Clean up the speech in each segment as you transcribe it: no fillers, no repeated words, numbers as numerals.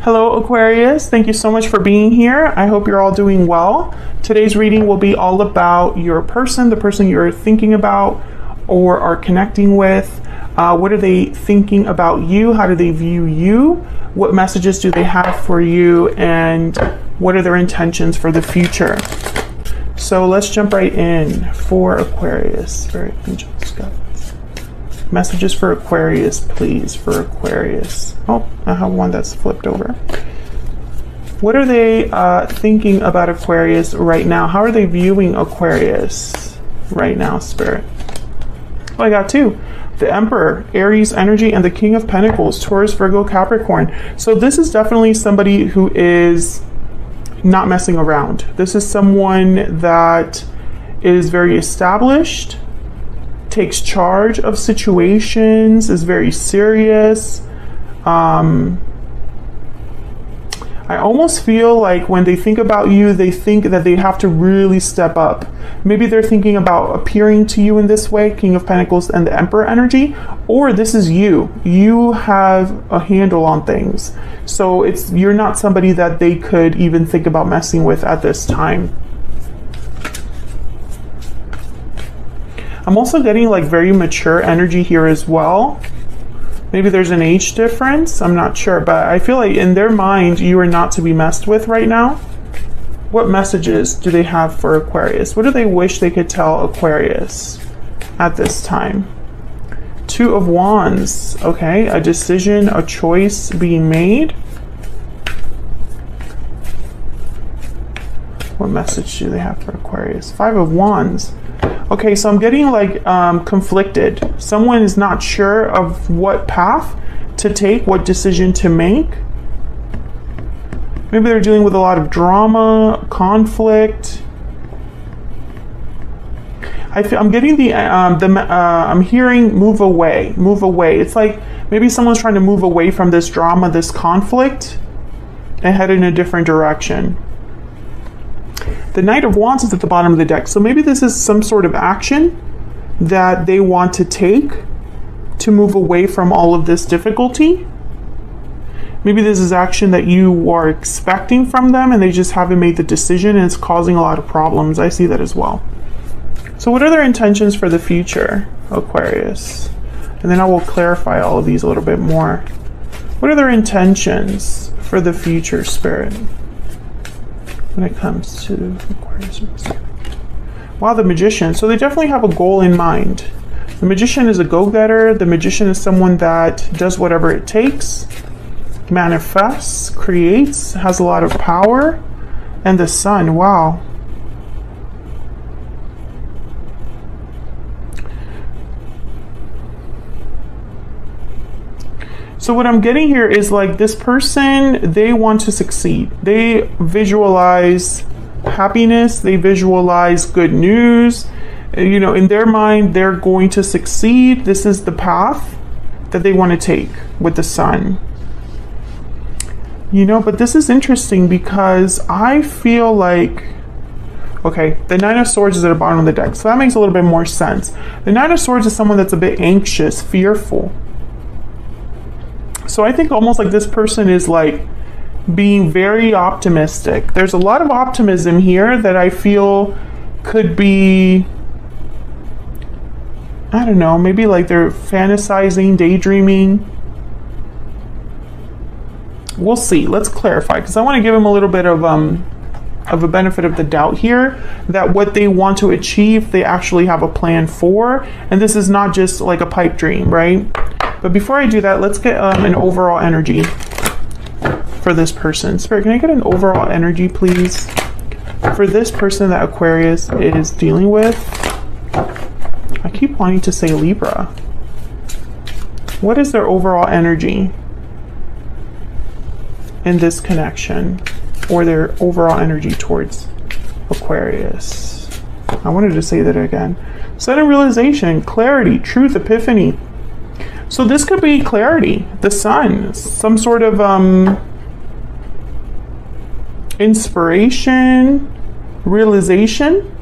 Hello Aquarius, thank you so much for being here. I hope you're all doing well. Today's reading will be all about your person, the person you're thinking about or are connecting with. What are they thinking about you? How do they view you? What messages do they have for you? And what are their intentions for the future? So let's jump right in for Aquarius. Spirit angels, guides. Messages for Aquarius, please, for Aquarius. Oh, I have one that's flipped over. What are they thinking about Aquarius right now? How are they viewing Aquarius right now, Spirit? Oh, I got two. The Emperor, Aries energy, and the King of Pentacles, Taurus, Virgo, Capricorn. So this is definitely somebody who is not messing around. This is someone that is very established, takes charge of situations, is very serious. I almost feel like when they think about you, they think that they have to really step up. Maybe they're thinking about appearing to you in this way, King of Pentacles and the Emperor energy, or this is you. You have a handle on things. So you're not somebody that they could even think about messing with at this time. I'm also getting like very mature energy here as well. Maybe there's an age difference, I'm not sure, but I feel like in their mind, you are not to be messed with right now. What messages do they have for Aquarius? What do they wish they could tell Aquarius at this time? Two of Wands, okay, a decision, a choice being made. What message do they have for Aquarius? Five of Wands. Okay, so I'm getting like conflicted. Someone is not sure of what path to take, what decision to make. Maybe they're dealing with a lot of drama, conflict. I'm getting I'm hearing move away, move away. It's like maybe someone's trying to move away from this drama, this conflict, and head in a different direction. The Knight of Wands is at the bottom of the deck. So maybe this is some sort of action that they want to take to move away from all of this difficulty. Maybe this is action that you are expecting from them and they just haven't made the decision and it's causing a lot of problems. I see that as well. So what are their intentions for the future, Aquarius? And then I will clarify all of these a little bit more. What are their intentions for the future, Spirit, when it comes to Aquarius? Wow, the Magician. So they definitely have a goal in mind. The Magician is a go-getter. The Magician is someone that does whatever it takes, manifests, creates, has a lot of power. And the Sun, wow. So what I'm getting here is like this person, they want to succeed. They visualize happiness. They visualize good news. You know, in their mind, they're going to succeed. This is the path that they want to take with the Sun. You know, but this is interesting because I feel like, okay, the Nine of Swords is at the bottom of the deck. So that makes a little bit more sense. The Nine of Swords is someone that's a bit anxious, fearful. So I think almost like this person is like being very optimistic. There's a lot of optimism here that I feel could be, I don't know, maybe like they're fantasizing, daydreaming. We'll see. Let's clarify because I want to give them a little bit of a benefit of the doubt here that what they want to achieve, they actually have a plan for. And this is not just like a pipe dream, right? But before I do that, let's get an overall energy for this person. Spirit, can I get an overall energy, please? For this person that Aquarius is dealing with. I keep wanting to say Libra. What is their overall energy in this connection? Or their overall energy towards Aquarius? I wanted to say that again. Sudden realization, clarity, truth, epiphany. So this could be clarity, the Sun, some sort of inspiration, realization.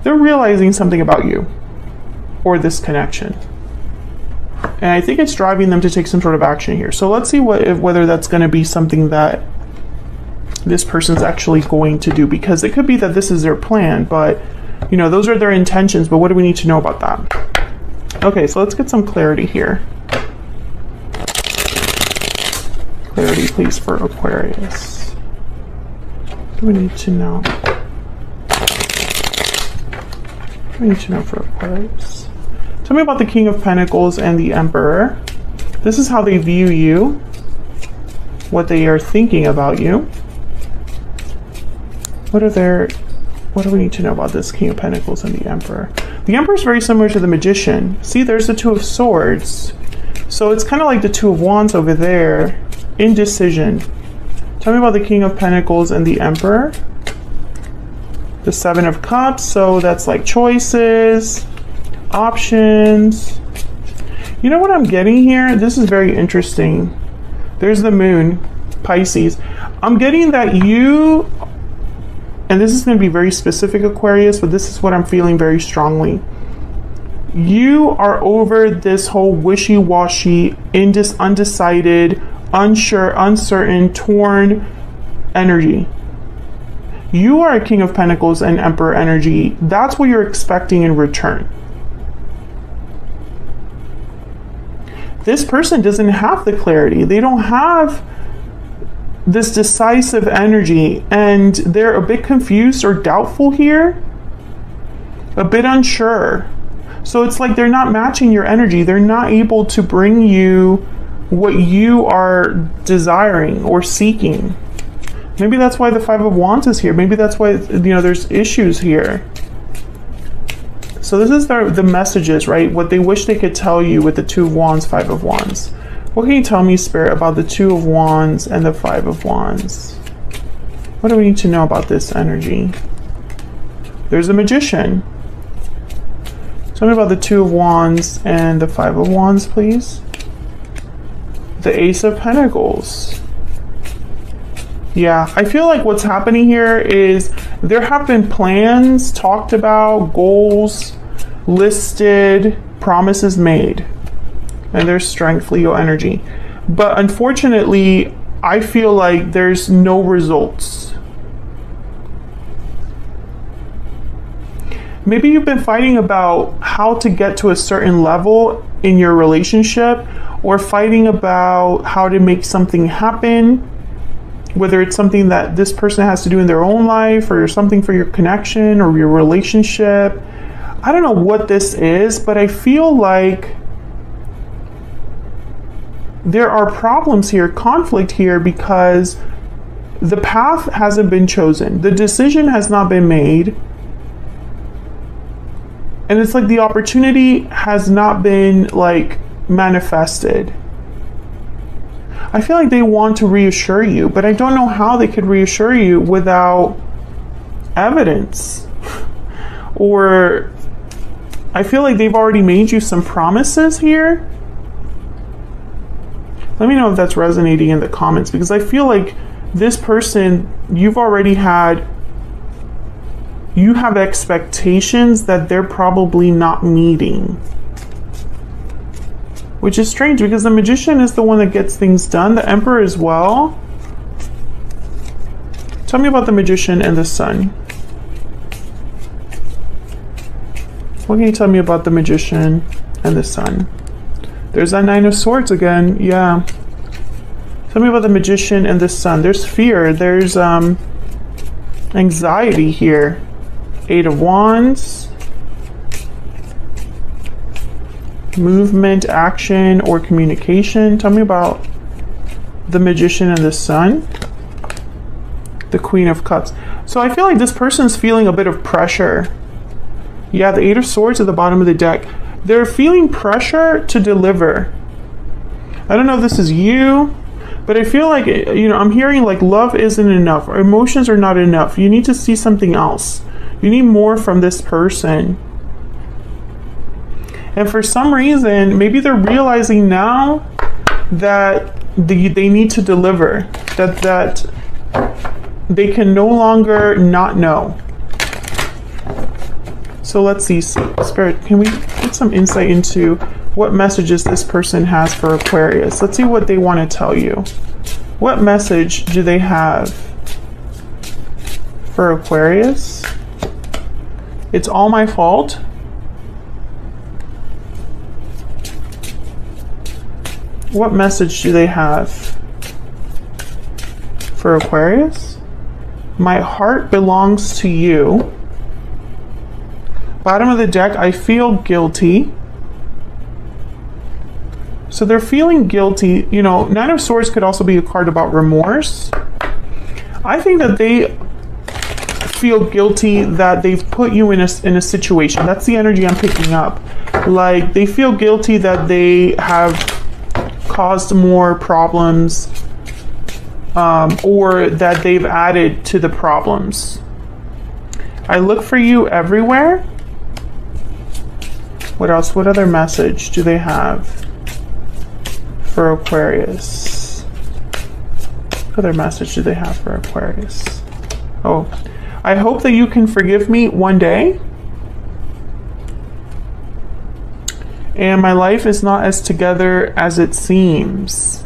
They're realizing something about you or this connection. And I think it's driving them to take some sort of action here. So let's see whether that's going to be something that this person's actually going to do, because it could be that this is their plan, but you know, those are their intentions. But what do we need to know about that? Okay, so let's get some clarity here. Clarity, please, for Aquarius. What do we need to know? What do we need to know for Aquarius? Tell me about the King of Pentacles and the Emperor. This is how they view you, what they are thinking about you. What do we need to know about this King of Pentacles and the Emperor? The Emperor is very similar to the Magician. See, there's the Two of Swords. So it's kind of like the Two of Wands over there. Indecision. Tell me about the King of Pentacles and the Emperor. The Seven of Cups. So that's like choices, options. You know what I'm getting here? This is very interesting. There's the Moon, Pisces. I'm getting that you, and this is going to be very specific, Aquarius, but this is what I'm feeling very strongly. You are over this whole wishy-washy, undecided, unsure, uncertain, torn energy. You are a King of Pentacles and Emperor energy. That's what you're expecting in return. This person doesn't have the clarity. They don't have this decisive energy, and they're a bit confused or doubtful here, a bit unsure. So it's like they're not matching your energy. They're not able to bring you what you are desiring or seeking. Maybe that's why the Five of Wands is here. Maybe that's why, you know, there's issues here. So this is the messages, right? What they wish they could tell you with the Two of Wands, Five of Wands. What can you tell me, Spirit, about the Two of Wands and the Five of Wands? What do we need to know about this energy? There's a Magician. Tell me about the Two of Wands and the Five of Wands, please. The Ace of Pentacles. Yeah, I feel like what's happening here is there have been plans talked about, goals listed, promises made, and there's strength, Leo energy. But unfortunately, I feel like there's no results. Maybe you've been fighting about how to get to a certain level in your relationship, or fighting about how to make something happen, whether it's something that this person has to do in their own life, or something for your connection or your relationship. I don't know what this is, but I feel like there are problems here, conflict here, because the path hasn't been chosen. The decision has not been made. And it's like the opportunity has not been like manifested. I feel like they want to reassure you, but I don't know how they could reassure you without evidence. Or I feel like they've already made you some promises here. Let me know if that's resonating in the comments, because I feel like this person, you have expectations that they're probably not meeting. Which is strange, because the Magician is the one that gets things done, the Emperor as well. Tell me about the Magician and the Sun. What can you tell me about the Magician and the Sun? There's that Nine of Swords again, yeah. Tell me about the Magician and the Sun. There's fear, there's anxiety here. Eight of Wands. Movement, action, or communication. Tell me about the Magician and the Sun. The Queen of Cups. So I feel like this person's feeling a bit of pressure. Yeah, the Eight of Swords at the bottom of the deck. They're feeling pressure to deliver. I don't know if this is you, but I feel like, you know, I'm hearing like love isn't enough, or emotions are not enough. You need to see something else. You need more from this person. And for some reason, maybe they're realizing now that they need to deliver, that they can no longer not know. So let's see, Spirit, can we get some insight into what messages this person has for Aquarius. Let's see what they want to tell you. What message do they have for Aquarius? It's all my fault. What message do they have for Aquarius? My heart belongs to you. Bottom of the deck, I feel guilty. So they're feeling guilty. You know, Nine of Swords could also be a card about remorse. I think that they feel guilty that they've put you in a situation. That's the energy I'm picking up. Like, they feel guilty that they have caused more problems, or that they've added to the problems. I look for you everywhere. What else? What other message do they have for Aquarius? What other message do they have for Aquarius? Oh, I hope that you can forgive me one day. And my life is not as together as it seems.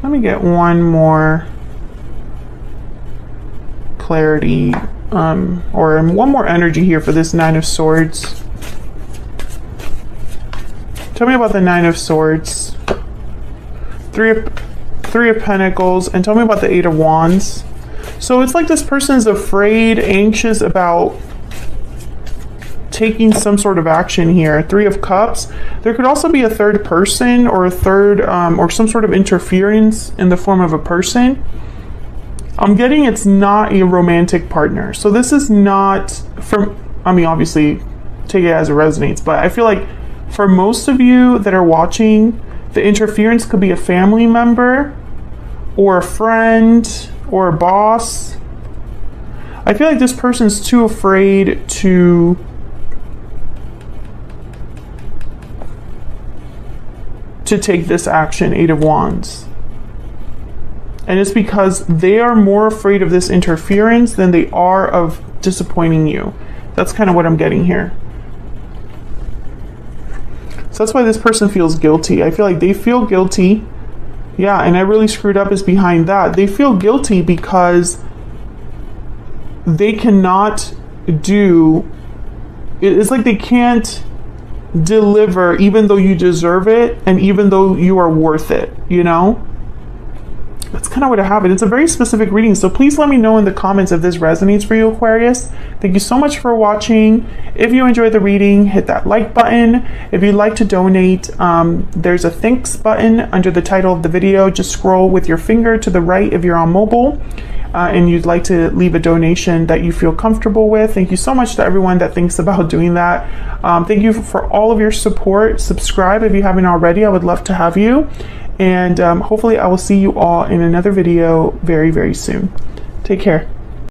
Let me get one more clarity, or one more energy here for this Nine of Swords. Tell me about the Nine of Swords. Three of Pentacles, and tell me about the Eight of Wands. So it's like this person's afraid, anxious about taking some sort of action here. Three of Cups. There could also be a third person, or a third, or some sort of interference in the form of a person. I'm getting it's not a romantic partner. So this is not from, I mean, obviously take it as it resonates, but I feel like for most of you that are watching, the interference could be a family member, or a friend, or a boss. I feel like this person's too afraid to take this action, Eight of Wands. And it's because they are more afraid of this interference than they are of disappointing you. That's kind of what I'm getting here. So that's why this person feels guilty. I feel like they feel guilty. Yeah, and I really screwed up is behind that. They feel guilty because they cannot do, it's like they can't deliver even though you deserve it and even though you are worth it, you know? That's kind of what happened. It's a very specific reading, so please let me know in the comments if this resonates for you, Aquarius. Thank you so much for watching. If you enjoyed the reading, hit that like button. If you'd like to donate, there's a thanks button under the title of the video. Just scroll with your finger to the right if you're on mobile, and you'd like to leave a donation that you feel comfortable with. Thank you so much to everyone that thinks about doing that. Thank you for all of your support. Subscribe if you haven't already. I would love to have you. And hopefully I will see you all in another video very, very soon. Take care.